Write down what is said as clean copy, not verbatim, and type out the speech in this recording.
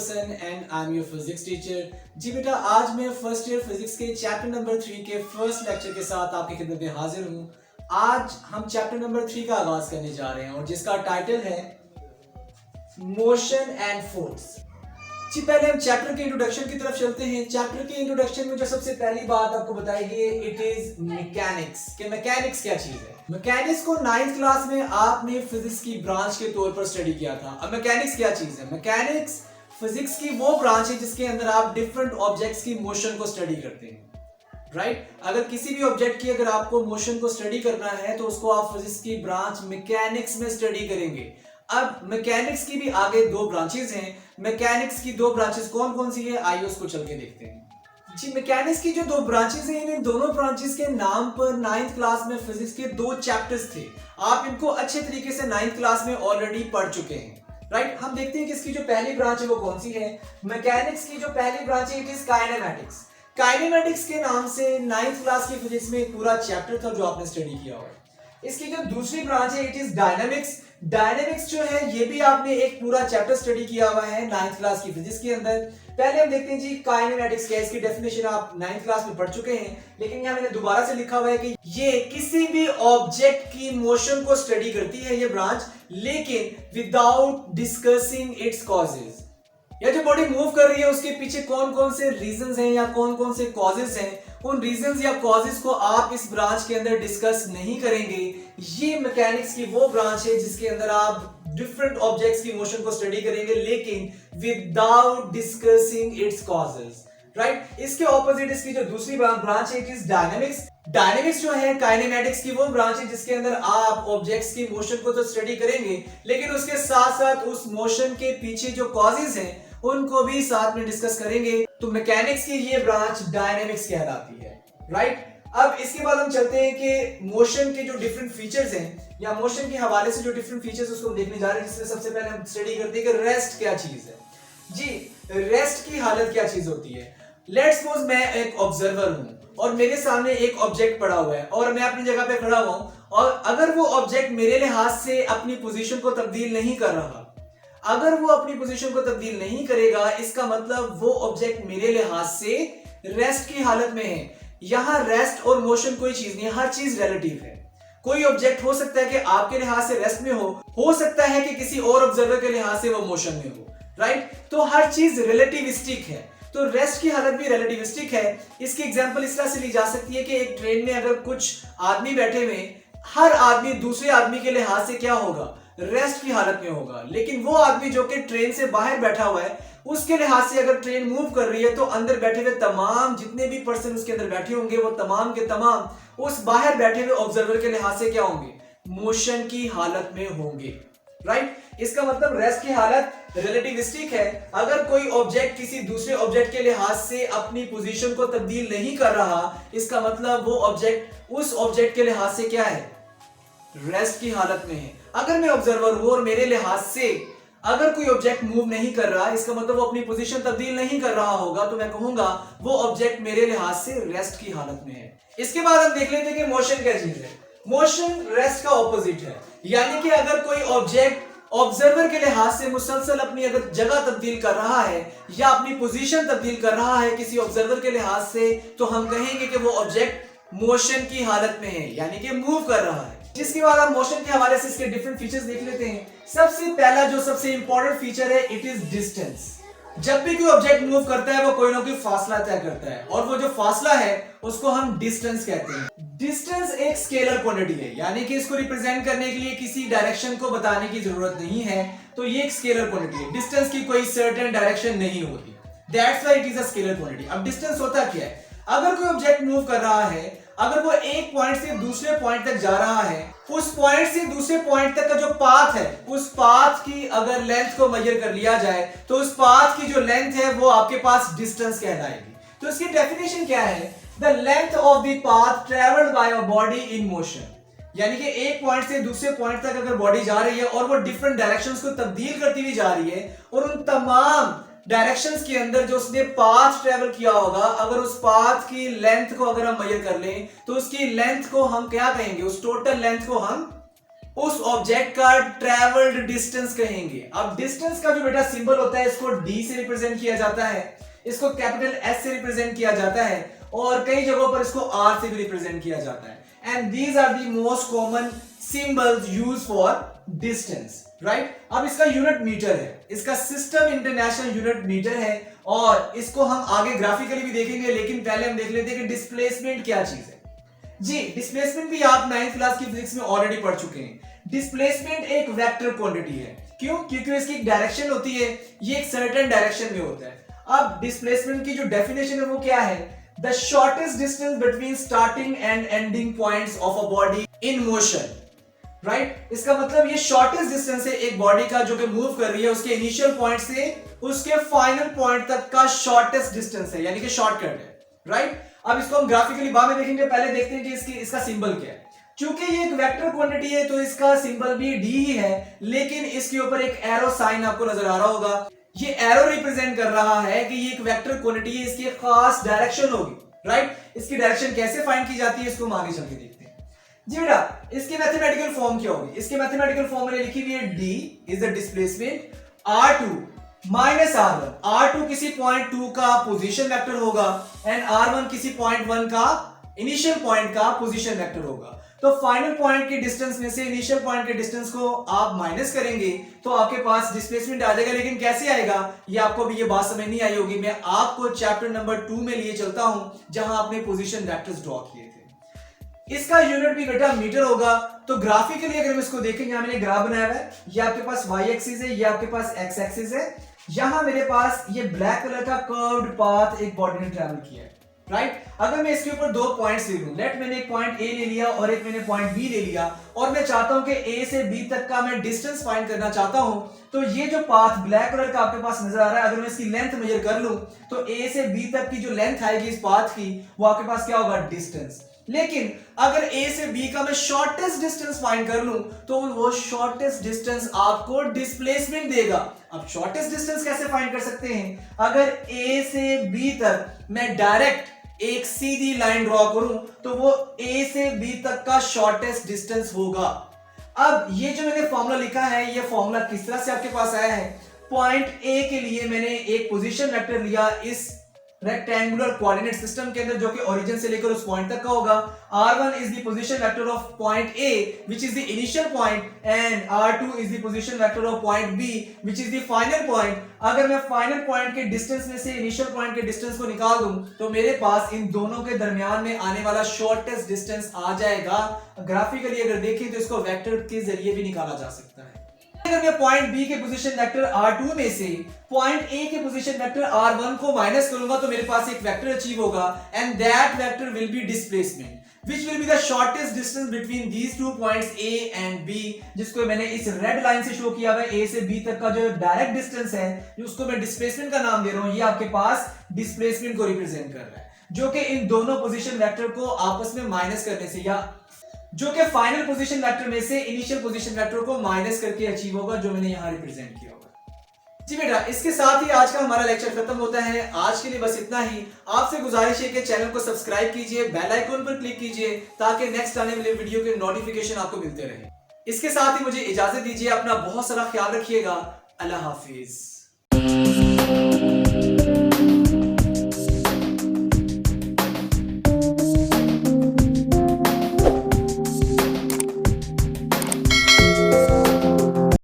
Hasan and I am your physics teacher. जी बेटा, आज मैं फर्स्ट ईयर फिजिक्स के चैप्टर नंबर 3 के फर्स्ट लेक्चर के साथ आपकी खिदमत में हाजिर हूँ। आज हम चैप्टर नंबर 3 का आगाज करने जा रहे हैं और जिसका टाइटल है मोशन एंड फोर्स। जी पहले हम चैप्टर के इंट्रोडक्शन की तरफ चलते हैं। चैप्टर के इंट्रोडक्शन में जो सबसे पहली बात आपको बताई गई है, इट इज मैकेनिक्स। कि मैकेनिक्स क्या चीज है। मैकेनिक्स को 9th क्लास में आपने फिजिक्स की ब्रांच के तौर पर स्टडी किया था। अब मैकेनिक्स क्या चीज है? मैकेनिक्स फिजिक्स की वो ब्रांच है जिसके अंदर आप डिफरेंट ऑब्जेक्ट्स की मोशन को स्टडी करते हैं, राइट? अगर किसी भी ऑब्जेक्ट की अगर आपको मोशन को स्टडी करना है तो उसको आप फिजिक्स की ब्रांच मैकेनिक्स में स्टडी करेंगे। अब मैकेनिक्स की भी आगे दो ब्रांचेस हैं। मैकेनिक्स की दो ब्रांचेस कौन कौन सी है, आइए उसको चल के देखते हैं। जी मैकेनिक्स की जो दो ब्रांचेस हैं, इन दोनों ब्रांचेस के नाम पर 9th क्लास में फिजिक्स के दो चैप्टर्स थे। आप इनको अच्छे तरीके से 9th क्लास में ऑलरेडी पढ़ चुके हैं, राइट? हम देखते हैं कि इसकी जो पहली ब्रांच है वो कौन सी है। मैकेनिक्स की जो पहली ब्रांच है, इट इज काइनेमैटिक्स। काइनेमैटिक्स के नाम से 9th क्लास की फिजिक्स में एक पूरा चैप्टर था जो आपने स्टडी किया हुआ है। इसकी जो दूसरी ब्रांच है, इट इज डायनामिक्स। डायनामिक्स जो है ये भी आपने एक पूरा चैप्टर स्टडी किया हुआ है 9th क्लास की फिजिक्स के अंदर। पहले हम देखते हैं जी काइनेमैटिक्स क्या है। इसकी डेफिनेशन आप 9th क्लास में पढ़ चुके हैं, लेकिन यहाँ मैंने दोबारा से लिखा हुआ है कि ये किसी भी ऑब्जेक्ट की मोशन को स्टडी करती है ये ब्रांच, लेकिन विदाउट डिस्कसिंग इट्स कॉजेज। या जो बॉडी मूव कर रही है उसके पीछे कौन कौन से रीजंस हैं या कौन कौन से कॉजेज हैं, उन रीजंस या कॉजेज को आप इस ब्रांच के अंदर डिस्कस नहीं करेंगे। ये मैकेनिक्स की वो ब्रांच है जिसके अंदर आप डिफरेंट ऑब्जेक्ट्स की मोशन को स्टडी करेंगे, लेकिन without discussing its causes, right? इसके ऑपोजिट इसकी जो दूसरी ब्रांच है, इट इज डायनामिक्स। डायनामिक्स जो है काइनेमैटिक्स की वो ब्रांच है जिसके अंदर आप ऑब्जेक्ट्स की मोशन को तो स्टडी करेंगे, लेकिन उसके साथ साथ उस मोशन के पीछे जो कॉजेज हैं उनको भी साथ में डिस्कस करेंगे। तो मैकेनिक्स की ये ब्रांच डायनामिक्स कहलाती है, राइट? अब इसके बाद हम चलते हैं कि मोशन के जो डिफरेंट फीचर्स हैं या मोशन के हवाले से जो डिफरेंट फीचर्स उसको देखने जा रहे हैं, जिसमें सबसे पहले हम स्टडी करते हैं कि रेस्ट क्या चीज है। जी रेस्ट की हालत क्या चीज होती है। लेट्स सपोज मैं एक ऑब्जर्वर हूं और मेरे सामने एक ऑब्जेक्ट पड़ा हुआ है और मैं अपनी जगह पे खड़ा हुआ हूं, और अगर वो ऑब्जेक्ट मेरे लिहाज से अपनी पोजीशन को तब्दील नहीं कर रहा, अगर वो अपनी पोजीशन को तब्दील नहीं करेगा, इसका मतलब वो ऑब्जेक्ट मेरे लिहाज से रेस्ट की हालत में है। यहां रेस्ट और मोशन कोई चीज नहीं है, हर चीज रिलेटिव है। कोई ऑब्जेक्ट हो सकता है कि आपके लिहाज से रेस्ट में हो सकता है कि किसी और ऑब्जर्वर के लिहाज से वो मोशन में हो, राइट? तो हर चीज रिलेटिविस्टिक है, तो रेस्ट की हालत भी रिलेटिविस्टिक है। इसकी एग्जांपल इस तरह से ली जा सकती है कि एक ट्रेन में अगर कुछ आदमी बैठे हुए, हर आदमी दूसरे आदमी के लिहाज से क्या होगा, रेस्ट की हालत में होगा, लेकिन वो आदमी जो कि ट्रेन से बाहर बैठा हुआ है उसके लिहाज से अगर ट्रेन मूव कर रही है तो अंदर बैठे हुए तमाम जितने भी पर्सन उसके अंदर बैठे होंगे वो तमाम के तमाम उस बाहर बैठे हुए ऑब्जर्वर के लिहाज से क्या होंगे, मोशन की हालत में होंगे, राइट? इसका मतलब रेस्ट की हालत रिलेटिविस्टिक है। अगर कोई ऑब्जेक्ट किसी दूसरे ऑब्जेक्ट के लिहाज से अपनी पोजीशन को तब्दील नहीं कर रहा, इसका मतलब वो ऑब्जेक्ट उस ऑब्जेक्ट के लिहाज से क्या है, रेस्ट की हालत में है। अगर मैं ऑब्जर्वर हूं और मेरे लिहाज से अगर कोई ऑब्जेक्ट मूव नहीं कर रहा, इसका मतलब वो अपनी पोजीशन तब्दील नहीं कर रहा होगा, तो मैं कहूंगा वो ऑब्जेक्ट मेरे लिहाज से रेस्ट की हालत में है। इसके बाद हम देख लेते हैं कि मोशन क्या चीज है। मोशन रेस्ट का ऑपोजिट है, यानी कि अगर कोई ऑब्जेक्ट ऑब्जर्वर के लिहाज से मुसलसल अपनी अगर जगह तब्दील कर रहा है या अपनी पोजीशन तब्दील कर रहा है किसी ऑब्जर्वर के लिहाज से, तो हम कहेंगे कि वो ऑब्जेक्ट मोशन की हालत में है, यानी कि मूव कर रहा है। जिसके बाद हम मोशन के हवाले से इसके डिफरेंट फीचर्स देख लेते हैं। सबसे पहला जो सबसे इंपॉर्टेंट फीचर है, इट इज डिस्टेंस। जब भी कोई ऑब्जेक्ट मूव करता है वो कोई ना कोई फासला तय करता है, और वो जो फासला है उसको हम डिस्टेंस कहते हैं। डिस्टेंस एक स्केलर क्वांटिटी है, यानी कि इसको रिप्रेजेंट करने के लिए किसी डायरेक्शन को बताने की जरूरत नहीं है, तो ये एक स्केलर क्वांटिटी है। डिस्टेंस की कोई सर्टेन डायरेक्शन नहीं होती, that's why it is a scalar quantity. अब डिस्टेंस होता क्या है? अगर कोई ऑब्जेक्ट मूव कर रहा है, अगर वो एक पॉइंट से दूसरे पॉइंट तक जा रहा है, उस पॉइंट से दूसरे पॉइंट तक का जो पाथ है, उस पाथ की अगर लेंथ को मेजर कर लिया जाए तो उस पाथ की जो लेंथ है वो आपके पास डिस्टेंस कहलाएगी। तो इसकी डेफिनेशन क्या है? The length of the path travelled by a body in motion, यानी कि एक पॉइंट से दूसरे पॉइंट तक अगर बॉडी जा रही है और वो डिफरेंट डायरेक्शंस को तब्दील करती हुई जा रही है, और उन तमाम डायरेक्शंस के अंदर जो उसने पाथ ट्रेवल किया होगा, अगर उस पाथ की लेंथ को अगर हम मेजर कर लें तो उसकी लेंथ को हम क्या कहेंगे, उस टोटल लेंथ को हम उस ऑब्जेक्ट का ट्रेवल्ड डिस्टेंस कहेंगे। अब डिस्टेंस का जो बेटा सिंबल होता है इसको डी से रिप्रेजेंट किया जाता है, इसको कैपिटल एस से रिप्रेजेंट किया जाता है और कई जगहों पर इसको आर से भी रिप्रेजेंट किया जाता है। And these are the most common symbols use for distance, right. अब इसका यूनिट मीटर है, इसका सिस्टम इंटरनेशनल यूनिट मीटर है और इसको हम आगे ग्राफिकली भी देखेंगे, लेकिन पहले हम देख लेते हैं कि डिस्प्लेसमेंट क्या चीज है। जी, डिस्प्लेसमेंट भी आप 9th क्लास की फिजिक्स में ऑलरेडी पढ़ चुके हैं। डिस्प्लेसमेंट एक वेक्टर क्वांटिटी है। क्यों? क्योंकि इसकी एक डायरेक्शन होती है, ये एक सर्टेन डायरेक्शन में होता है। अब डिस्प्लेसमेंट की जो डेफिनेशन है वो क्या है? The shortest distance between starting and ending points of a body in motion, right. इसका मतलब ये शॉर्टेस्ट डिस्टेंस है एक बॉडी का जो कि मूव कर रही है, उसके इनिशियल पॉइंट से उसके फाइनल पॉइंट तक का शॉर्टेस्ट डिस्टेंस है, यानी कि शॉर्टकट है, राइट। अब इसको हम ग्राफिकली बाद में देखेंगे, पहले देखते हैं कि इसका सिंबल क्या है। चूंकि ये एक वेक्टर क्वांटिटी है तो इसका सिंबल भी डी ही है, लेकिन इसके ऊपर एक एरो साइन आपको नजर आ रहा होगा। ये एरो रिप्रेजेंट कर रहा है कि ये एक वेक्टर क्वांटिटी है, इसकी एक खास डायरेक्शन होगी, राइट। इसकी डायरेक्शन कैसे फाइंड की जाती है इसको हम आगे चल के देखते हैं। जी बेटा, इसकी मैथमेटिकल फॉर्म क्या होगी? इसकी मैथमेटिकल फॉर्म मैंने लिखी हुई है, D is the displacement r2 minus r1। r2 किसी पॉइंट 2 का पोजीशन वेक्टर होगा एंड r1 किसी पॉइंट 1 का इनिशियल पॉइंट का पोजीशन वेक्टर होगा। तो फाइनल पॉइंट के डिस्टेंस में से इनिशियल पॉइंट के डिस्टेंस को आप माइनस करेंगे तो आपके पास डिस्प्लेसमेंट आ जाएगा। लेकिन कैसे आएगा ये आपको भी ये बात समझ नहीं आई होगी। मैं आपको चैप्टर नंबर 2 में लिए चलता हूं जहां आपने पोजीशन वेक्टर्स ड्रॉ किए थे। इसका यूनिट भी बेटा मीटर होगा। तो ग्राफिकली अगर हम इसको देखें, यहां मैंने ग्राफ बनाया हुआ है, ये आपके पास y एक्सिस है, ये आपके पास x एक्सिस है। यहां मेरे पास ये ब्लैक कलर का कर्व्ड पाथ एक बॉडी ने ट्रैवल किया है, राइट। अगर मैं इसके ऊपर दो पॉइंट्स ले लूं, लेट मैंने एक पॉइंट ए ले लिया और एक मैंने पॉइंट बी ले लिया और मैं चाहता हूं कि ए से बी तक का मैं डिस्टेंस फाइंड करना चाहता हूं, तो ये जो पाथ ब्लैक कलर का आपके पास नजर आ रहा है, अगर मैं इसकी लेंथ मेजर कर लूं तो ए से बी तक की जो लेंथ आएगी इस पाथ की, वो आपके पास क्या होगा? डिस्टेंस। लेकिन अगर ए से बी का मैं शॉर्टेस्ट डिस्टेंस फाइंड कर लूं तो वो शॉर्टेस्ट डिस्टेंस आपको डिस्प्लेसमेंट देगा। अब शॉर्टेस्ट डिस्टेंस कैसे फाइंड कर सकते हैं? अगर ए से बी तक मैं डायरेक्ट एक सीधी लाइन ड्रॉ करूं तो वो ए से बी तक का शॉर्टेस्ट डिस्टेंस होगा। अब ये जो मैंने फॉर्मूला लिखा है, ये फॉर्मूला किस तरह से आपके पास आया है? पॉइंट ए के लिए मैंने एक पोजीशन वेक्टर लिया इस रेक्टेंगुलर कोऑर्डिनेट सिस्टम के अंदर जो कि ओरिजिन से लेकर उस पॉइंट तक का होगा। r1 is the position vector of point a which is the initial point and r2 is the position vector of point b which is the final point. अगर मैं फाइनल पॉइंट के distance में से initial point के distance को निकाल दूं तो मेरे पास इन दोनों के दरमियान में आने वाला शॉर्टेस्ट डिस्टेंस आ जाएगा। ग्राफिकली अगर देखें तो इसको वेक्टर के जरिए भी निकाला जा सकता है। अगर मैं पॉइंट बी के पोजीशन वेक्टर r2 में से पॉइंट ए के पोजीशन वेक्टर r1 को माइनस करूंगा तो मेरे पास एक वेक्टर अचीव होगा and that vector will be displacement which will be the shortest distance between these two points A and B, जिसको मैंने इस रेड लाइन से शो किया हुआ है। A से B तक का जो डायरेक्ट डिस्टेंस है उसको मैं डिस्प्लेसमेंट का नाम दे रहा हूं। ये आपके पास डिस्प्लेसमेंट को रिप्रेजेंट कर रहा है, जो कि इन दोनों पोजीशन वेक्टर को आपस में माइनस करने से, या जो कि फाइनल पोजीशन वेक्टर में से इनिशियल पोजीशन वेक्टर को माइनस करके अचीव होगा, जो मैंने यहां रिप्रेजेंट किया होगा। जी बेटा, इसके साथ ही आज का हमारा लेक्चर खत्म होता है। आज के लिए बस इतना ही। आपसे गुजारिश है कि चैनल को सब्सक्राइब कीजिए, बेल आइकन पर क्लिक कीजिए ताकि नेक्स्ट आने वाले वीडियो के नोटिफिकेशन आपको मिलते रहे। इसके साथ ही मुझे इजाजत दीजिए। अपना बहुत सारा ख्याल रखिएगा। अल्लाह हाफिज।